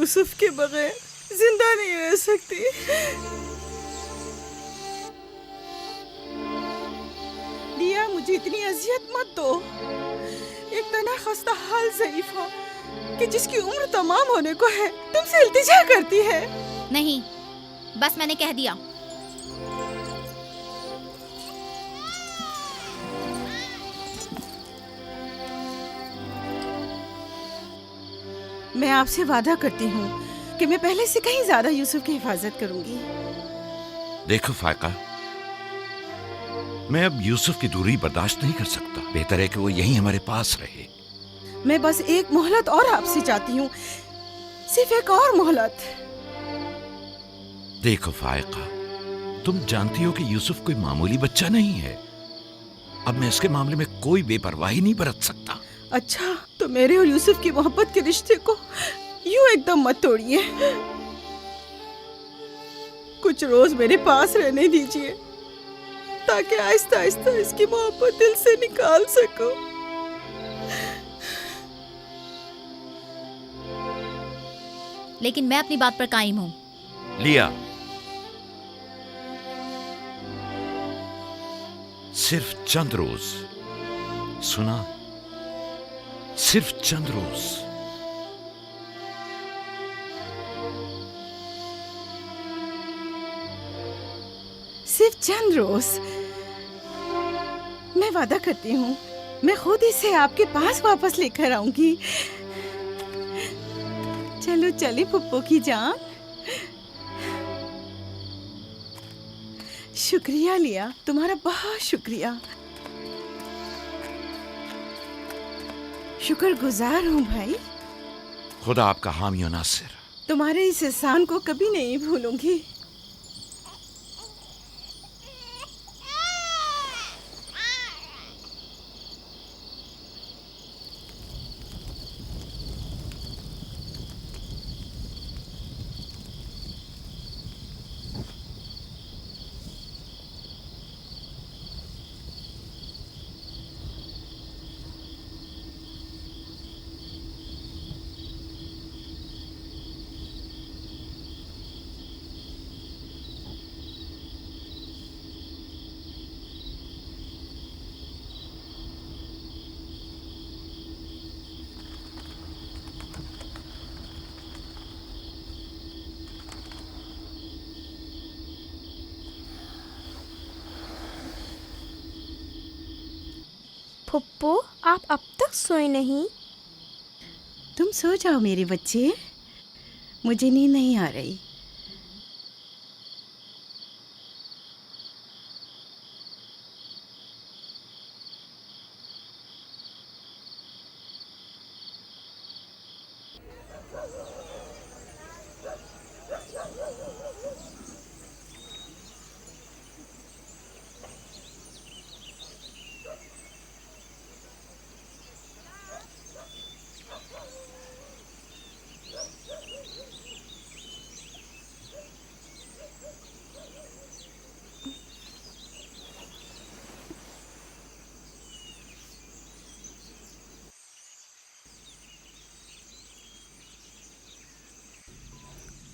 यूसुफ के बगैर जिंदा नहीं रह सकती। लिया, मुझे इतनी अजियत मत दो। एक तना खस्ता हाल ज़ईफ़ा कि जिसकी उम्र तमाम होने को है तुमसे इल्तिजा करती है। नहीं, बस मैंने कह दिया। मैं आपसे वादा करती हूँ कि मैं पहले से कहीं ज्यादा यूसुफ की हिफाजत करूंगी। देखो फायका, मैं अब यूसुफ की दूरी बर्दाश्त नहीं कर सकता। बेहतर है कि वो यहीं हमारे पास रहे। मैं बस एक मोहलत और आपसे चाहती हूँ, सिर्फ एक और मोहलत। देखो फायका, तुम जानती हो कि यूसुफ कोई मामूली बच्चा नहीं है। अब मैं इसके मामले में कोई बेपरवाही नहीं बरत सकता। अच्छा, तो मेरे और यूसुफ की मोहब्बत के रिश्ते को यूं एकदम मत तोड़िए। कुछ रोज मेरे पास रहने दीजिए ताकि आहिस्ता आहिस्ता इसकी मोहब्बत दिल से निकाल सकूं। लेकिन मैं अपनी बात पर कायम हूँ। लिया, सिर्फ चंद रोज, सुना, सिर्फ चंद रोज। सिर्फ चंद रोज। मैं वादा करती हूँ, मैं खुद इसे आपके पास वापस लेकर आऊंगी। चलो चले पुप्पो की जान। शुक्रिया लिया, तुम्हारा बहुत शुक्रिया। शुक्रगुजार हूँ भाई। खुदा आपका हामी और नासिर। तुम्हारे इस एहसान को कभी नहीं भूलूंगी। फुप्पो, आप अब तक सोए नहीं? तुम सो जाओ मेरे बच्चे, मुझे नींद नहीं आ रही।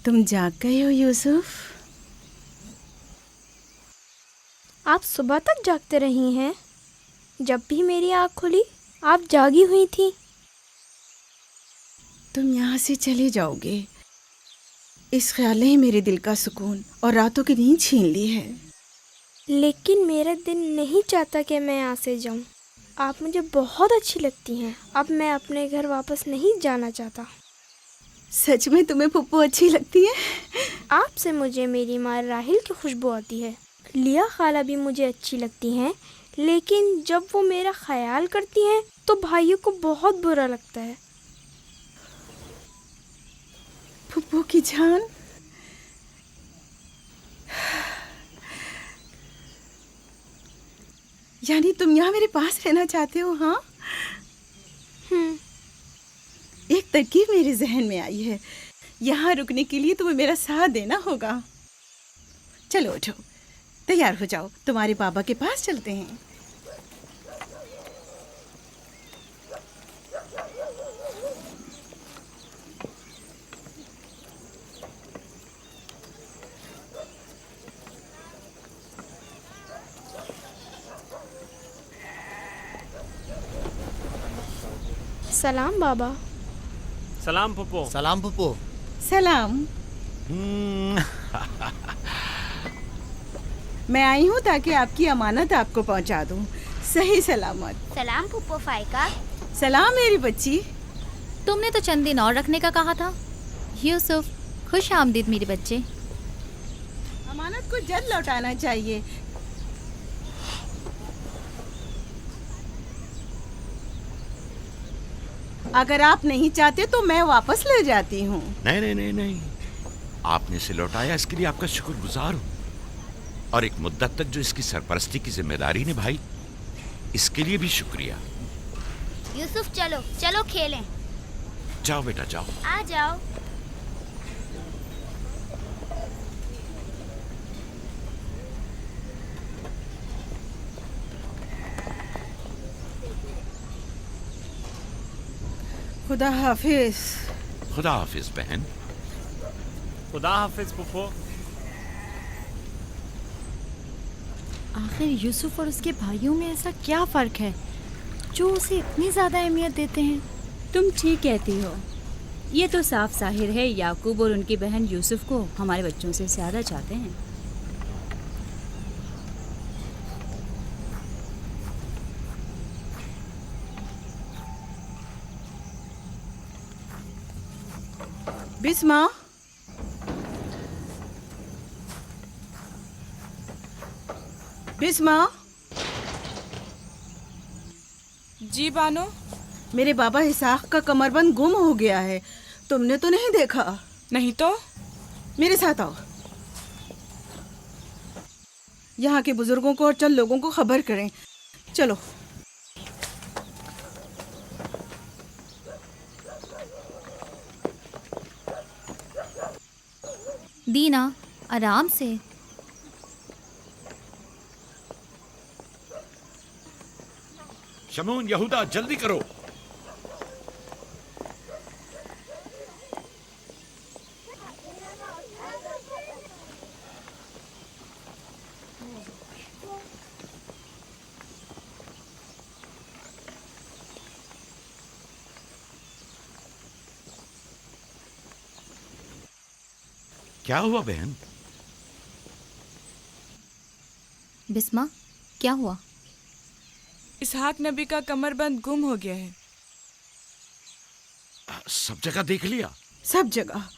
तुम जाग गए हो यूसुफ? आप सुबह तक जागते रही हैं? जब भी मेरी आँख खुली आप जागी हुई थी। तुम यहाँ से चले जाओगे, इस ख्याल ने ही मेरे दिल का सुकून और रातों की नींद छीन ली है। लेकिन मेरा दिल नहीं चाहता कि मैं यहाँ से जाऊँ। आप मुझे बहुत अच्छी लगती हैं। अब मैं अपने घर वापस नहीं जाना चाहता। सच में तुम्हें पुप्पो अच्छी लगती है? आपसे मुझे मेरी माँ राहिल की खुशबू आती है। लिया खाला भी मुझे अच्छी लगती हैं, लेकिन जब वो मेरा ख्याल करती हैं तो भाइयों को बहुत बुरा लगता है। पुप्पो की जान, यानी तुम यहाँ मेरे पास रहना चाहते हो? हाँ, एक तरकीब मेरे जहन में आई है। यहाँ रुकने के लिए तुम्हें मेरा साथ देना होगा। चलो उठो, तैयार हो जाओ, तुम्हारे पापा के पास चलते हैं। सलाम बाबा। सलाम पप्पो। सलाम पप्पू। सलाम। मैं आई हूँ ताकि आपकी अमानत आपको पहुँचा दूँ सही सलामत। सलाम पुप्पो फाइका। सलाम मेरी बच्ची। तुमने तो चंद दिन और रखने का कहा था। यूसुफ, खुश आमदीद मेरे बच्चे। अमानत को जल्द लौटाना चाहिए। अगर आप नहीं चाहते तो मैं वापस ले जाती हूँ। नहीं नहीं नहीं नहीं, आपने इसे लौटाया इसके लिए आपका शुक्रगुजार हूँ, और एक मुद्दत तक जो इसकी सरपरस्ती की जिम्मेदारी निभाई इसके लिए भी शुक्रिया। यूसुफ चलो चलो खेलें। जाओ बेटा जाओ। आ जाओ। खुदा हाफिज। खुदा हाफिज बहन। खुदा हाफिज पप्पो। आखिर यूसुफ और उसके भाइयों में ऐसा क्या फ़र्क है जो उसे इतनी ज़्यादा अहमियत देते हैं? तुम ठीक कहती हो। ये तो साफ जाहिर है याकूब और उनकी बहन यूसुफ को हमारे बच्चों से ज़्यादा चाहते हैं। बिस्मा, बिस्मा। जी बानो। मेरे बाबा इसाक का कमरबंद गुम हो गया है। तुमने तो नहीं देखा? नहीं तो। मेरे साथ आओ। यहाँ के बुजुर्गों को और चंद लोगों को खबर करें। चलो। दीना, आराम से। शमून, यहूदा, जल्दी करो। क्या हुआ बहन? बिस्मा, क्या हुआ? इसहाक नबी का कमरबंद गुम हो गया है। सब जगह देख लिया? सब जगह।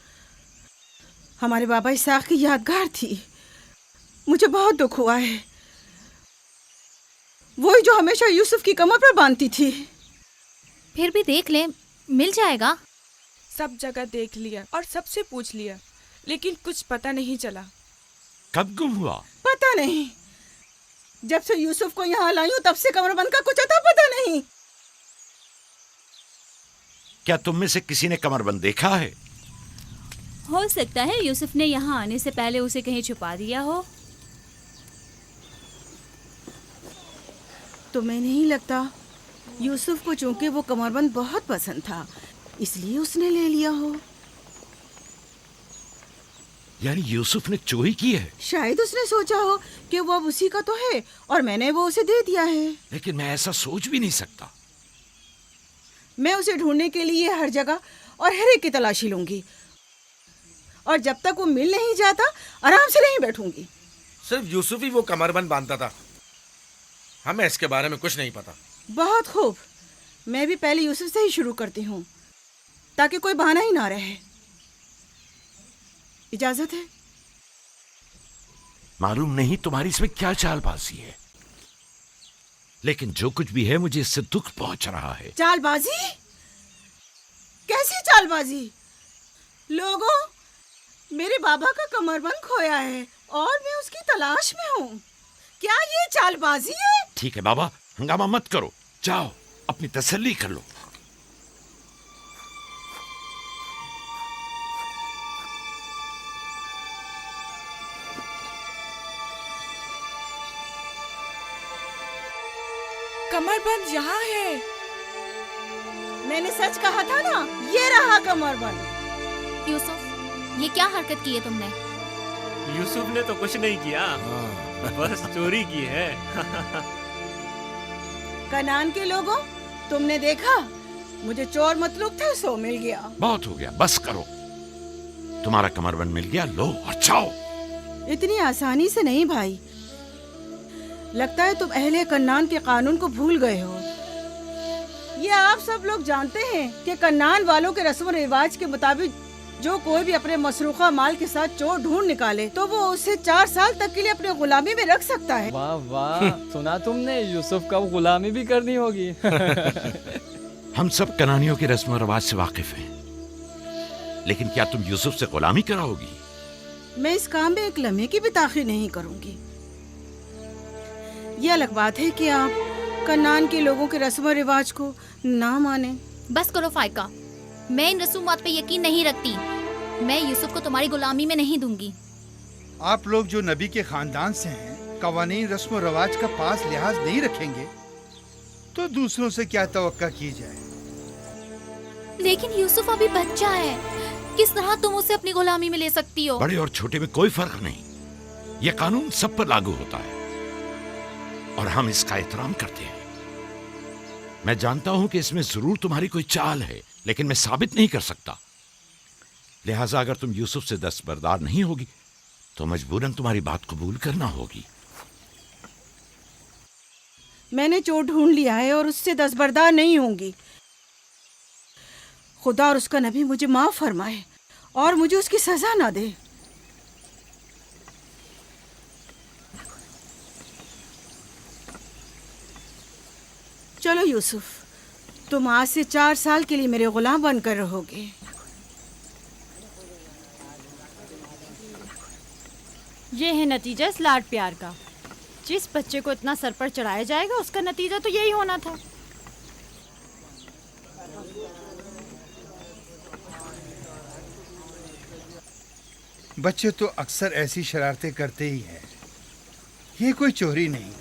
हमारे बाबा इसाक की यादगार थी। मुझे बहुत दुख हुआ है। वही जो हमेशा यूसुफ की कमर पर बांधती थी। फिर भी देख ले, मिल जाएगा। सब जगह देख लिया और सबसे पूछ लिया, लेकिन कुछ पता नहीं चला। कब गुम हुआ? पता नहीं। जब से यूसुफ को यहाँ लाई हूँ तब से कमरबंद का कुछ अता पता नहीं। क्या तुम में से किसी ने कमरबंद देखा है? हो सकता है यूसुफ ने यहाँ आने से पहले उसे कहीं छुपा दिया हो। तुम्हें नहीं लगता? यूसुफ को चूंकि वो कमरबंद बहुत पसंद था इसलिए उसने ले लिया हो। यानी यूसुफ ने चोरी की है? शायद उसने सोचा हो कि वो अब उसी का तो है और मैंने वो उसे दे दिया है। लेकिन मैं ऐसा सोच भी नहीं सकता। मैं उसे ढूंढने के लिए हर जगह और हर एक की तलाशी लूंगी, और जब तक वो मिल नहीं जाता आराम से नहीं बैठूंगी। सिर्फ यूसुफ ही वो कमरबंद बांधता था, हमें इसके बारे में कुछ नहीं पता। बहुत खूब। मैं भी पहले यूसुफ से ही शुरू करती हूँ ताकि कोई बहाना ही ना रहे। इजाजत है? मालूम नहीं तुम्हारी इसमें क्या चालबाजी है, लेकिन जो कुछ भी है मुझे इससे दुख पहुंच रहा है। चालबाजी? कैसी चालबाजी? लोगों, मेरे बाबा का कमरबंद खोया है और मैं उसकी तलाश में हूँ। क्या ये चालबाजी है? ठीक है बाबा, हंगामा मत करो, जाओ अपनी तसल्ली कर लो। कमरबंद यहाँ है। मैंने सच कहा था ना, ये रहा कमरबंद। यूसुफ, ये क्या हरकत की है तुमने? यूसुफ ने तो कुछ नहीं किया, बस चोरी की है। कनान के लोगों, तुमने देखा मुझे चोर मतलूब था, सो मिल गया। बहुत हो गया, बस करो। तुम्हारा कमरबंद मिल गया, लो और जाओ। इतनी आसानी से नहीं भाई, लगता है तुम अहले कन्नान के कानून को भूल गए हो। ये आप सब लोग जानते हैं कि कन्नान वालों के रस्म रिवाज के मुताबिक जो कोई भी अपने मसरूखा माल के साथ चोर ढूंढ निकाले तो वो उसे 4 साल तक के लिए अपने गुलामी में रख सकता है। वाह वाह, सुना तुमने, यूसुफ का गुलामी भी करनी होगी। हम सब कनानियों के रस्म रिवाज से वाकिफ हैं, लेकिन क्या तुम यूसुफ से गुलामी कराओगी? मैं इस काम में एक लम्हे की भी ताखीर नहीं करूंगी। ये अलग बात है कि आप कन्नान के लोगों के रस्म रिवाज को ना माने। बस करो फाइका, मैं इन रसूमात पे यकीन नहीं रखती। मैं यूसुफ को तुम्हारी गुलामी में नहीं दूंगी। आप लोग जो नबी के खानदान से हैं, कवानीन रस्म रवाज का पास लिहाज नहीं रखेंगे तो दूसरों से क्या तवक्का की जाए। लेकिन यूसुफ अभी बच्चा है, किस तरह तुम उसे अपनी गुलामी में ले सकती हो? बड़े और छोटे में कोई फर्क नहीं, ये कानून सब पर लागू होता है और हम इसका एहतराम करते हैं। मैं जानता हूं कि इसमें जरूर तुम्हारी कोई चाल है, लेकिन मैं साबित नहीं कर सकता। लिहाजा अगर तुम यूसुफ से दस्तबरदार नहीं होगी तो मजबूरन तुम्हारी बात कबूल करना होगी। मैंने चोर ढूंढ लिया है और उससे दस्तबरदार नहीं होंगी। खुदा और उसका नबी मुझे माफ फरमाए और मुझे उसकी सजा ना दे। चलो यूसुफ, तुम आज से 4 साल के लिए मेरे गुलाम बनकर रहोगे। ये है नतीजा इस लाड प्यार का। जिस बच्चे को इतना सर पर चढ़ाया जाएगा उसका नतीजा तो यही होना था। बच्चे तो अक्सर ऐसी शरारतें करते ही हैं, ये कोई चोरी नहीं।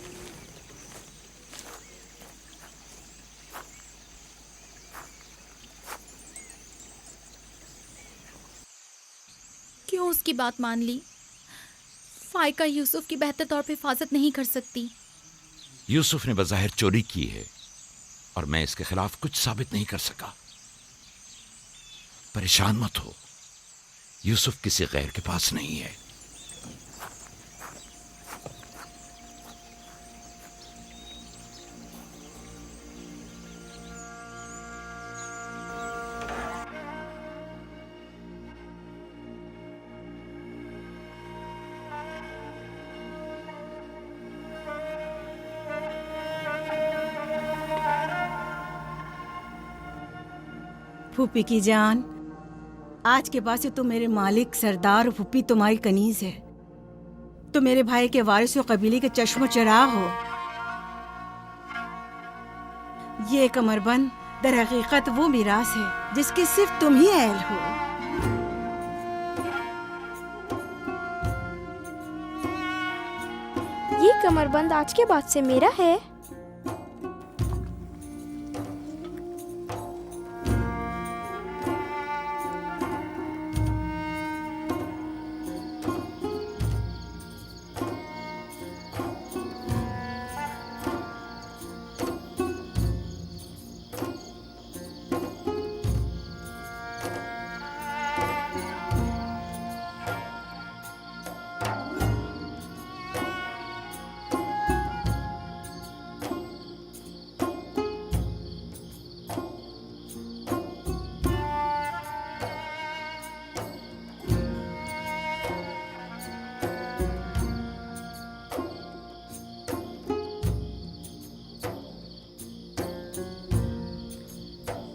क्यों उसकी बात मान ली? फाइका यूसुफ की बेहतर तौर पे हिफाजत नहीं कर सकती। यूसुफ ने बज़ाहिर चोरी की है और मैं इसके खिलाफ कुछ साबित नहीं कर सका। परेशान मत हो, यूसुफ किसी गैर के पास नहीं है। फूफी की जान, आज के बाद से तुम मेरे मालिक सरदार और फूफी तुम्हारी कनीज है। तुम मेरे भाई के वारिस और कबीले के चश्मो चराग हो। ये कमरबंद दर हकीकत वो मिरास है जिसकी सिर्फ तुम ही अहल हो। ये कमरबंद आज के बाद से मेरा है।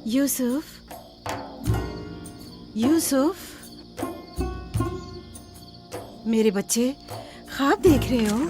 यूसुफ, यूसुफ, मेरे बच्चे ख्वाब देख रहे हो?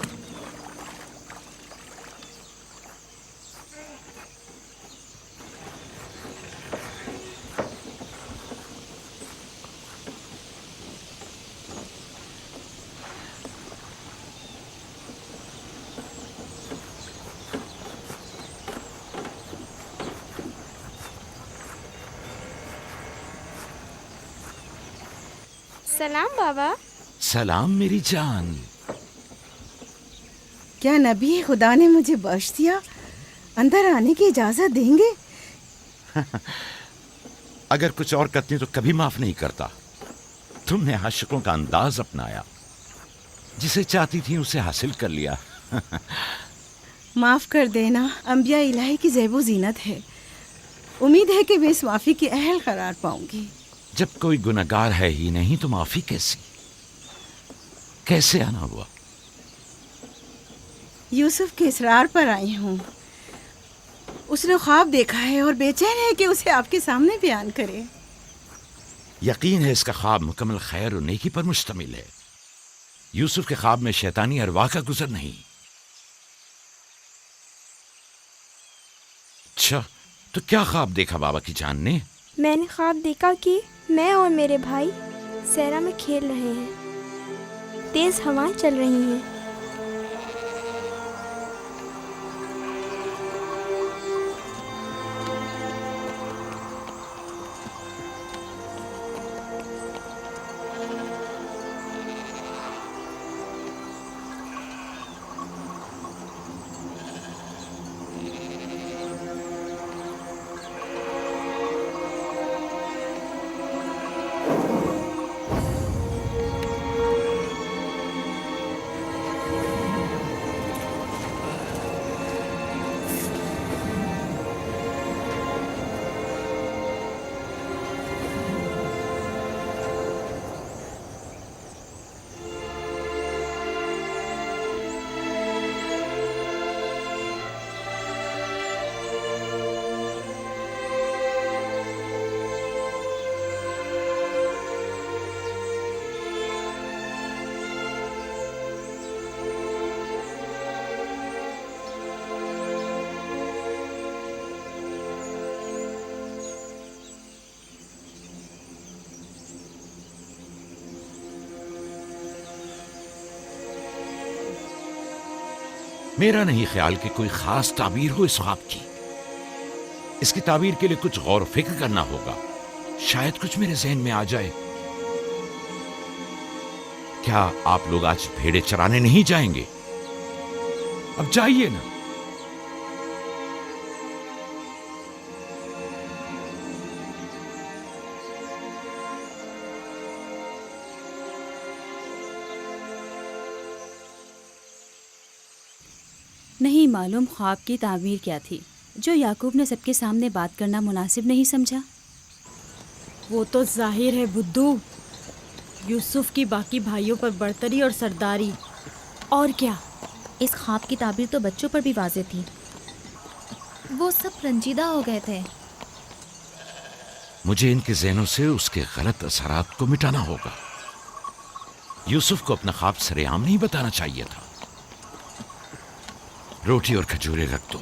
सलाम बाबा। सलाम मेरी जान। क्या नबी खुदा ने मुझे बख्श दिया? अंदर आने की इजाजत देंगे? अगर कुछ और करती तो कभी माफ नहीं करता। तुमने आशिकों का अंदाज अपनाया, जिसे चाहती थी उसे हासिल कर लिया। माफ कर देना अंबिया इलाही की ज़ेबो जीनत है। उम्मीद है कि मैं इस माफी की अहल करार पाऊंगी। जब कोई गुनहगार है ही नहीं तो माफी कैसी? कैसे आना हुआ? यूसुफ के इसरार पर आई हूँ। उसने ख्वाब देखा है और बेचैन है कि उसे आपके सामने बयान करे। यकीन है इसका ख्वाब मुकम्मल खैर और नेकी पर मुश्तमिल है। यूसुफ के ख्वाब में शैतानी अरवाह का गुजर नहीं। अच्छा, तो क्या ख्वाब देखा बाबा की जान ने? मैंने ख्वाब देखा कि मैं और मेरे भाई सहरा में खेल रहे हैं। तेज हवाएं चल रही हैं। मेरा नहीं ख्याल कि कोई खास ताबीर हो इस ख्वाब की। इसकी ताबीर के लिए कुछ गौर फिक्र करना होगा। शायद कुछ मेरे जहन में आ जाए। क्या आप लोग आज भेड़े चराने नहीं जाएंगे? अब जाइए ना। नहीं मालूम ख्वाब की ताबीर क्या थी जो याकूब ने सबके सामने बात करना मुनासिब नहीं समझा। वो तो जाहिर है बुद्धू, यूसुफ की बाकी भाइयों पर बर्तरी और सरदारी। और क्या? इस ख्वाब की ताबीर तो बच्चों पर भी वाज़ेह थी। वो सब रंजीदा हो गए थे। मुझे इनके ज़हनों से उसके गलत असरात को मिटाना होगा। यूसुफ को अपना ख्वाब सरेआम नहीं बताना चाहिए था। रोटी और खजूरें रख दो,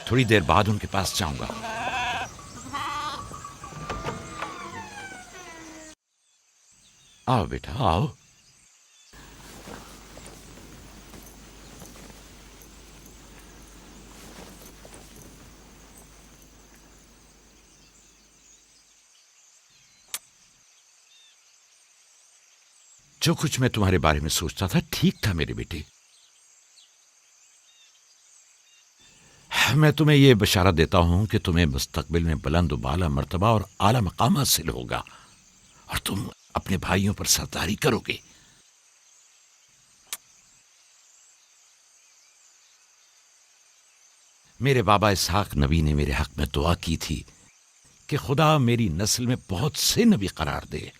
थोड़ी देर बाद उनके पास जाऊंगा। आओ बेटा आओ। जो कुछ मैं तुम्हारे बारे में सोचता था ठीक था मेरे बेटे। मैं तुम्हें यह बशारत देता हूं कि तुम्हें मुस्तकबिल में बुलंद बाला मर्तबा और आला मकाम हासिल होगा और तुम अपने भाइयों पर सरदारी करोगे। मेरे बाबा इसहाक नबी ने मेरे हक में दुआ की थी कि खुदा मेरी नस्ल में बहुत से नबी करार दे।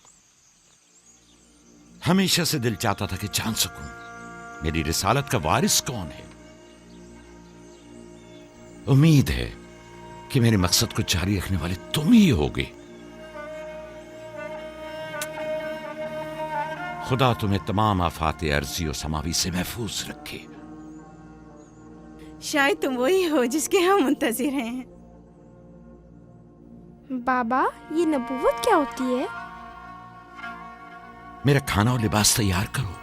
हमेशा से दिल चाहता था कि जान सकूं मेरी रिसालत का वारिस कौन है। उम्मीद है कि मेरे मकसद को जारी रखने वाले तुम ही होगे। खुदा तुम्हें तमाम आफात अर्जी और समावी से महफूज रखे। शायद तुम वही हो जिसके हम मुंतजिर हैं। बाबा, ये नबूवत क्या होती है? मेरा खाना और लिबास तैयार करो।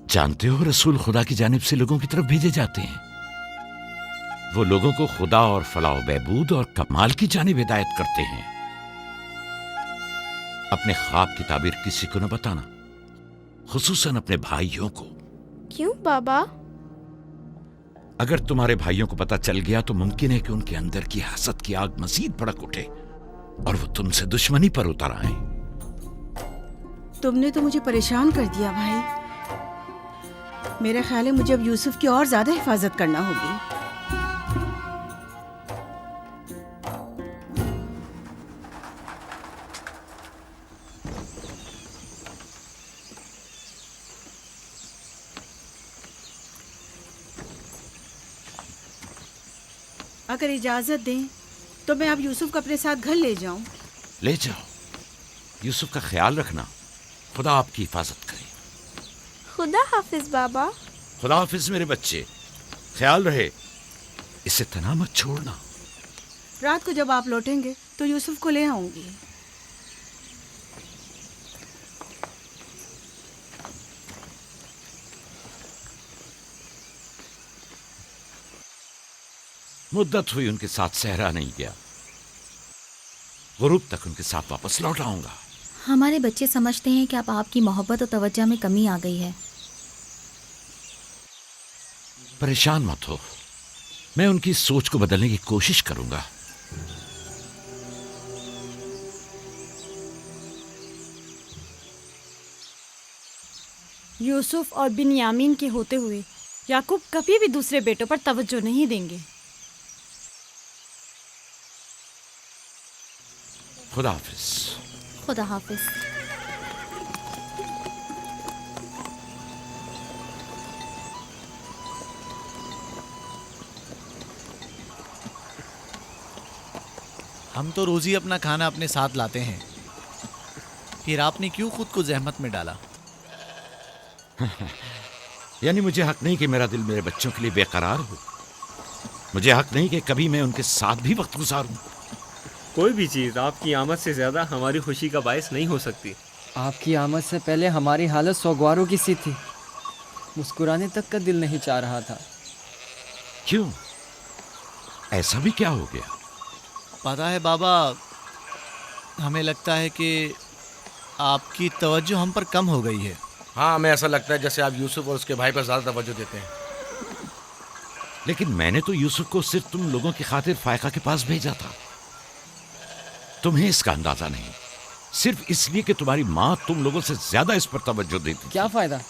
जानते हो रसूल खुदा की जानिब से लोगों की तरफ भेजे जाते हैं। वो लोगों को खुदा और फलाह बहबूद और कमाल की जानिब हिदायत करते हैं। अपने ख्वाब की ताबीर किसी को न बताना, खुसूसन अपने भाइयों को। क्यों बाबा? अगर तुम्हारे भाइयों को पता चल गया तो मुमकिन है कि उनके अंदर की हसद की आग मजीद भड़क उठे और वो तुमसे दुश्मनी पर उतर आए। तुमने तो मुझे परेशान कर दिया भाई। मेरा ख्याल है मुझे अब यूसुफ की और ज्यादा हिफाजत करना होगी। अगर इजाजत दें तो मैं अब यूसुफ को अपने साथ घर ले जाऊं। ले जाओ, यूसुफ का ख्याल रखना। खुदा आपकी हिफाजत करे। खुदा हाफिज बाबा। खुदा हाफिज मेरे बच्चे, ख्याल रहे, इसे तना मत छोड़ना। रात को जब आप लौटेंगे तो यूसुफ को ले आऊंगी। मुद्दत हुई उनके साथ सहरा नहीं गया। गुरूब तक उनके साथ वापस लौट आऊंगा। हमारे बच्चे समझते हैं कि अब आपकी मोहब्बत और तवज्जो में कमी आ गई है। परेशान मत हो, मैं उनकी सोच को बदलने की कोशिश करूंगा। यूसुफ और बिन्यामीन के होते हुए याकूब कभी भी दूसरे बेटों पर तवज्जो नहीं देंगे। खुदा हाफिज। खुदा हाफिज। हम तो रोज ही अपना खाना अपने साथ लाते हैं, फिर आपने क्यों खुद को जहमत में डाला? यानी मुझे हक नहीं कि मेरा दिल मेरे बच्चों के लिए बेकरार हो। मुझे हक नहीं कि कभी मैं उनके साथ भी वक्त गुजारूं। कोई भी चीज़ आपकी आमद से ज़्यादा हमारी खुशी का बायस नहीं हो सकती। आपकी आमद से पहले हमारी हालत सोगवारों की सी थी। मुस्कुराने तक का दिल नहीं चाह रहा था। क्यों? ऐसा भी क्या हो गया? पता है बाबा, हमें लगता है कि आपकी तवज्जो हम पर कम हो गई है। हाँ, हमें ऐसा लगता है जैसे आप यूसुफ और उसके भाई पर ज्यादा तवज्जो देते हैं। लेकिन मैंने तो यूसुफ को सिर्फ तुम लोगों की खातिर फायका के पास भेजा था। तुम्हें इसका अंदाजा नहीं, सिर्फ इसलिए कि तुम्हारी माँ तुम लोगों से ज्यादा इस पर तवज्जो देती। क्या फायदा,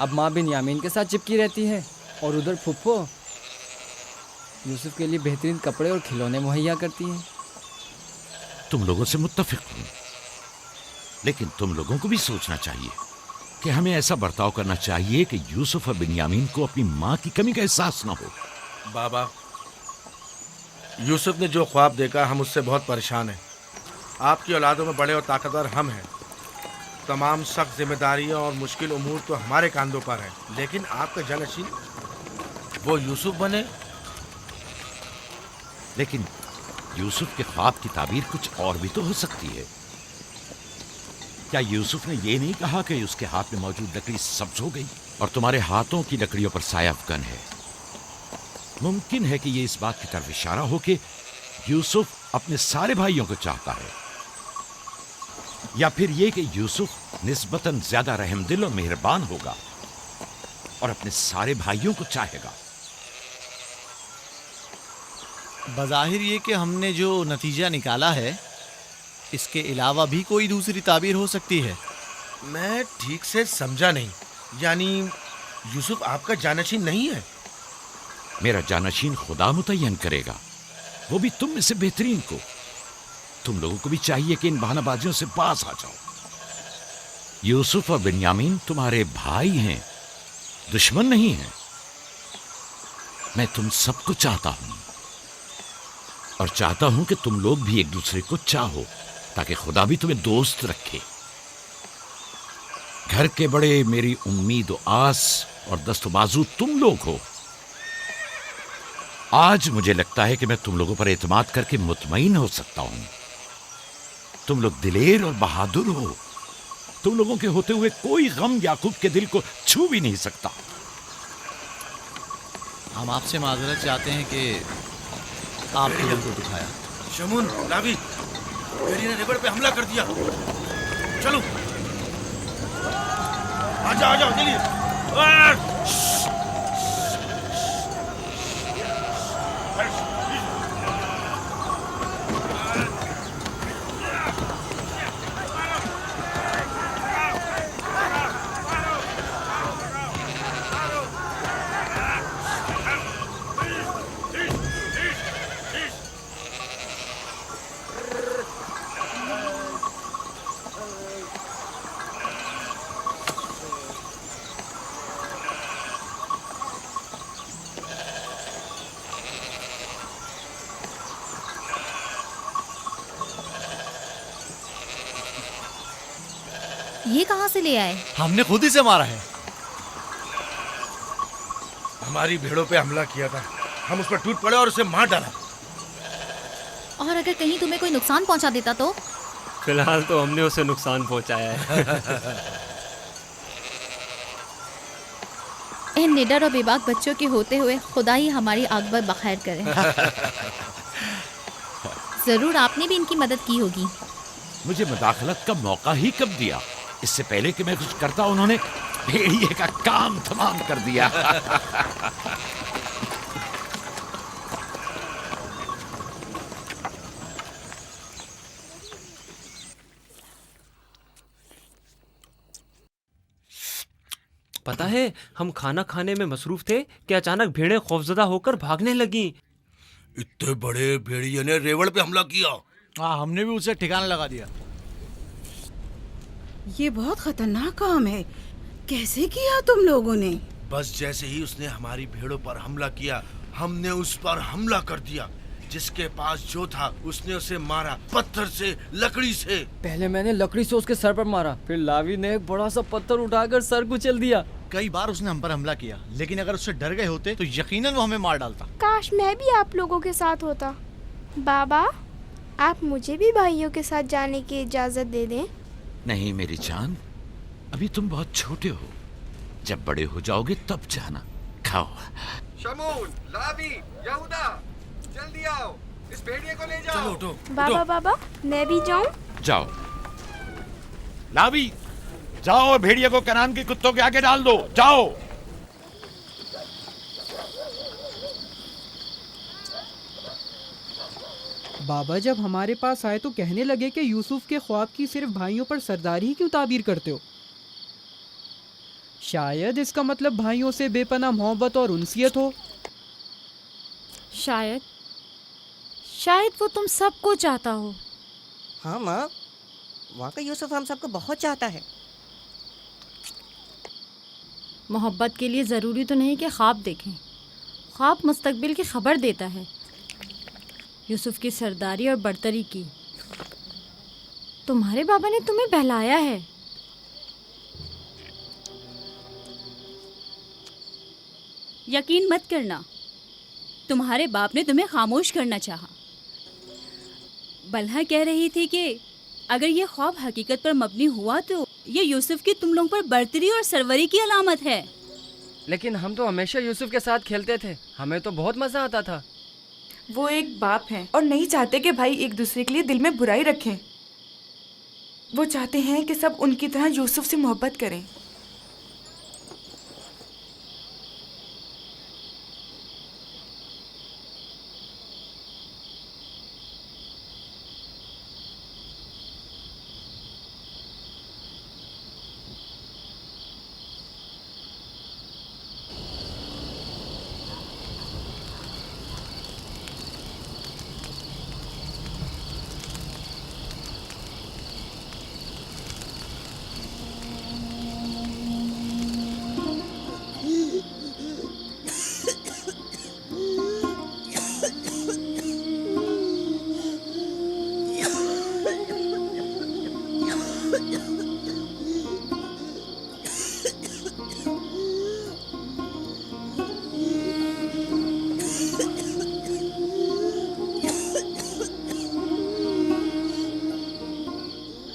अब माँ बिन्यामीन के साथ चिपकी रहती है और उधर फुप्पो यूसुफ के लिए बेहतरीन कपड़े और खिलौने मुहैया करती हैं। तुम लोगों से मुत्तफिक हूं, लेकिन तुम लोगों को भी सोचना चाहिए कि हमें ऐसा बर्ताव करना चाहिए कि यूसुफ और बिन्यामीन को अपनी माँ की कमी का एहसास न हो। बाबा, यूसुफ ने जो ख्वाब देखा, हम उससे बहुत परेशान हैं। आपकी औलादों में बड़े और ताकतवर हम हैं। तमाम सख्त जिम्मेदारियां और मुश्किल उमूर तो हमारे कांधों पर हैं, लेकिन आपका जानशीन वो यूसुफ बने। लेकिन यूसुफ के ख्वाब की ताबीर कुछ और भी तो हो सकती है। क्या यूसुफ ने ये नहीं कहा कि उसके हाथ में मौजूद लकड़ी सब्ज हो गई और तुम्हारे हाथों की लकड़ियों पर साया अफगन है? मुमकिन है कि ये इस बात की तरफ इशारा हो कि यूसुफ अपने सारे भाइयों को चाहता है, या फिर ये कि यूसुफ निस्बतन ज्यादा रहमदिल और मेहरबान होगा और अपने सारे भाइयों को चाहेगा। बज़ाहिर ये कि हमने जो नतीजा निकाला है, इसके अलावा भी कोई दूसरी ताबीर हो सकती है। मैं ठीक से समझा नहीं। यानी यूसुफ आपका जानशीन नहीं है? मेरा जानशीन खुदा मुतय्यन करेगा, वो भी तुम में से बेहतरीन को। तुम लोगों को भी चाहिए कि इन बहानाबाजियों से पास आ जाओ। यूसुफ और बिन्यामीन तुम्हारे भाई हैं, दुश्मन नहीं हैं। मैं तुम सबको चाहता हूं और चाहता हूं कि तुम लोग भी एक दूसरे को चाहो, ताकि खुदा भी तुम्हें दोस्त रखे। घर के बड़े मेरी उम्मीद और आस और दस्तबाजू तुम लोग हो। आज मुझे लगता है कि मैं तुम लोगों पर एतमाद करके मुतमईन हो सकता हूं। तुम लोग दिलेर और बहादुर हो। तुम लोगों के होते हुए कोई गम याकूब के दिल को छू भी नहीं सकता। हम आपसे माजरत चाहते हैं कि आपके दिल को दुखाया। शमून, रावी, मेरी ने रिवर पे हमला कर दिया। चलो, आ जाओ जल्दी। ये कहाँ से ले आए? हमने खुद ही से मारा है। हमारी भेड़ों पे हमला किया था, हम उस पर टूट पड़े और उसे मार डाला। और अगर कहीं तुम्हें कोई नुकसान पहुंचा देता तो? फिलहाल तो हमने उसे नुकसान पहुंचाया है। इन निडर और बेबाक बच्चों के होते हुए खुदा ही हमारी आग बखैर करे। जरूर आपने भी इनकी मदद की होगी। मुझे मुदाखलत का मौका ही कब दिया? इससे पहले कि मैं कुछ करता उन्होंने भेड़िए का काम तमाम कर दिया। पता है, हम खाना खाने में मसरूफ थे कि अचानक भेड़ें खौफजदा होकर भागने लगी। इतने बड़े भेड़िए ने रेवड़ पे हमला किया। हाँ, हमने भी उसे ठिकाना लगा दिया। ये बहुत खतरनाक काम है। कैसे किया तुम लोगों ने? बस जैसे ही उसने हमारी भेड़ों पर हमला किया, हमने उस पर हमला कर दिया। जिसके पास जो था उसने उसे मारा, पत्थर से, लकड़ी से। पहले मैंने लकड़ी से उसके सर पर मारा, फिर लावी ने एक बड़ा सा पत्थर उठाकर सर कुचल दिया। कई बार उसने हम पर हमला किया, लेकिन अगर उससे डर गए होते तो यकीनन वो हमें मार डालता। काश मैं भी आप लोगों के साथ होता। बाबा, आप मुझे भी भाइयों के साथ जाने की इजाजत दे दें। नहीं मेरी जान, अभी तुम बहुत छोटे हो। जब बड़े हो जाओगे तब जाना। खाओ। शमून, लावी, यहूदा, जल्दी आओ, इस भेड़िए को ले जाओ। चलो उठो। बाबा बाबा, मैं भी जाऊं? जाओ। लावी, जाओ और भेड़िए को कनान के कुत्तों के आगे डाल दो। जाओ। बाबा जब हमारे पास आए तो कहने लगे कि यूसुफ के ख्वाब की सिर्फ भाइयों पर सरदारी ही क्यों ताबीर करते हो? शायद इसका मतलब भाइयों से बेपनाह मोहब्बत और उनसियत हो। शायद वो तुम सबको चाहता हो। हाँ माँ, वाकई यूसुफ हम सबको बहुत चाहता है। मोहब्बत के लिए ज़रूरी तो नहीं कि ख्वाब देखें। ख्वाब मुस्तकबिल की खबर देता है। यूसुफ की सरदारी और बरतरी की तुम्हारे बाबा ने तुम्हें बहलाया है। यकीन मत करना, तुम्हारे बाप ने तुम्हें खामोश करना चाहा। बलहा कह रही थी कि अगर ये ख्वाब हकीकत पर मबनी हुआ तो ये यूसुफ की तुम लोगों पर बरतरी और सरवरी की अलामत है। लेकिन हम तो हमेशा यूसुफ के साथ खेलते थे, हमें तो बहुत मजा आता था। वो एक बाप हैं और नहीं चाहते कि भाई एक दूसरे के लिए दिल में बुराई रखें। वो चाहते हैं कि सब उनकी तरह यूसुफ से मोहब्बत करें।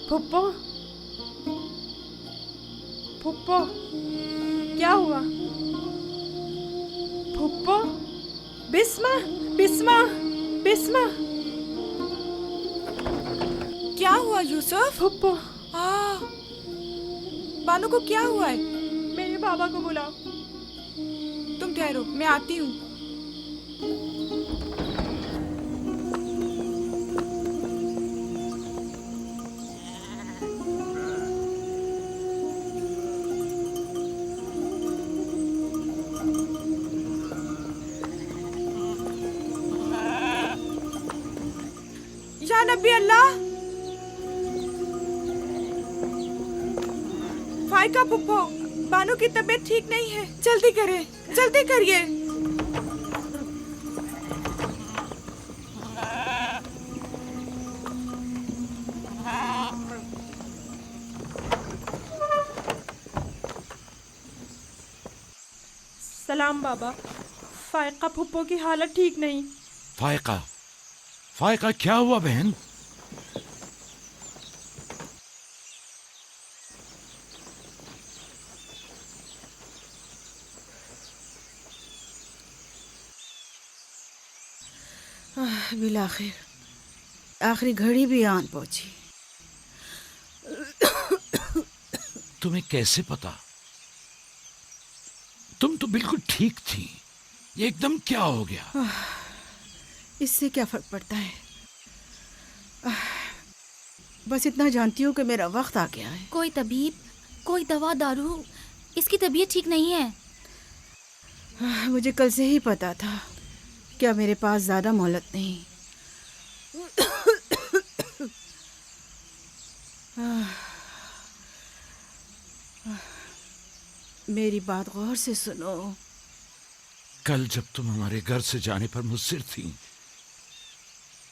फुप्पो, फुप्पो, क्या हुआ? फुप्पो, बिस्मा, बिस्मा, बिस्मा, क्या हुआ यूसुफ? फुप्पो, बानू को क्या हुआ है? मेरे बाबा को बुलाओ। तुम ठहरो, मैं आती हूँ। या नबी अल्लाह, फाइका पुप्पो, बानू की तबीयत ठीक नहीं है। जल्दी करें, जल्दी करिए। सलाम बाबा। फायका फुप्पो की हालत ठीक नहीं। फायका, फायका क्या हुआ बहन? बिलाखिर आखिरी घड़ी भी आन पहुंची। तुम्हें कैसे पता? तुम तो बिल्कुल ठीक थी, ये एकदम क्या हो गया? इससे क्या फर्क पड़ता है? बस इतना जानती हूँ कि मेरा वक्त आ गया है। कोई तबीब, कोई दवा दारू, इसकी तबीयत ठीक नहीं है। मुझे कल से ही पता था। क्या मेरे पास ज्यादा मोहलत नहीं? मेरी बात गौर से सुनो। कल जब तुम हमारे घर से जाने पर मुस्सिर थी,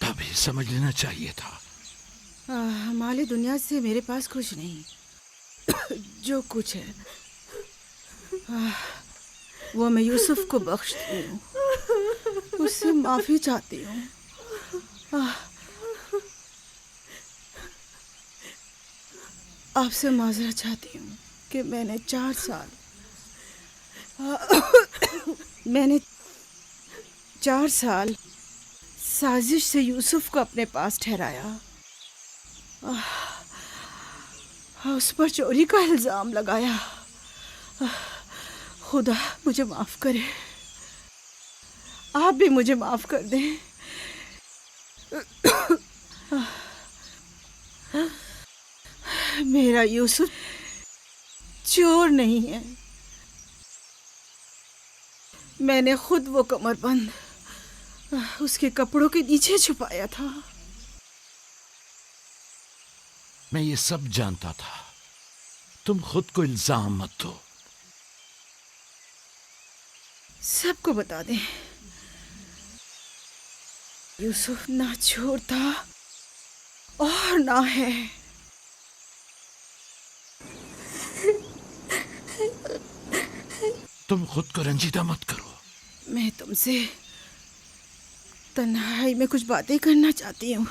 तभी समझ लेना चाहिए था। माली दुनिया से मेरे पास कुछ नहीं। जो कुछ है वो मैं यूसुफ को बख्शती हूँ, उससे माफी चाहती हूँ। आपसे माजरत चाहती हूँ कि मैंने 4 साल साजिश से यूसुफ को अपने पास ठहराया, उस पर चोरी का इल्जाम लगाया। खुदा मुझे माफ करे, आप भी मुझे माफ कर दें। मेरा यूसुफ चोर नहीं है। मैंने खुद वो कमरबंद उसके कपड़ों के नीचे छुपाया था। मैं ये सब जानता था। तुम खुद को इल्जाम मत दो। सबको बता दें, यूसुफ ना चोर था और ना है। तुम खुद को रंजीदा मत करो। मैं तुमसे तन्हाई में कुछ बातें करना चाहती हूँ।